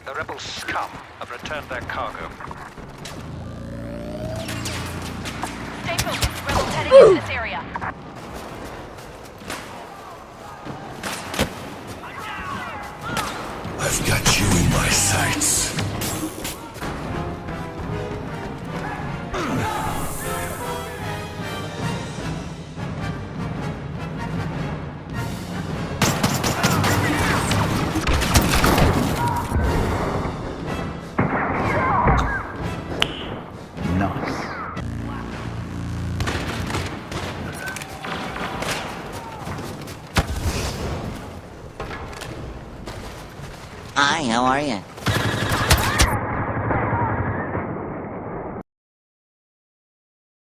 The rebel scum have returned their cargo. Stay focused. Rebels heading into this area. I've got you in my sights. Nice. Hi, how are you?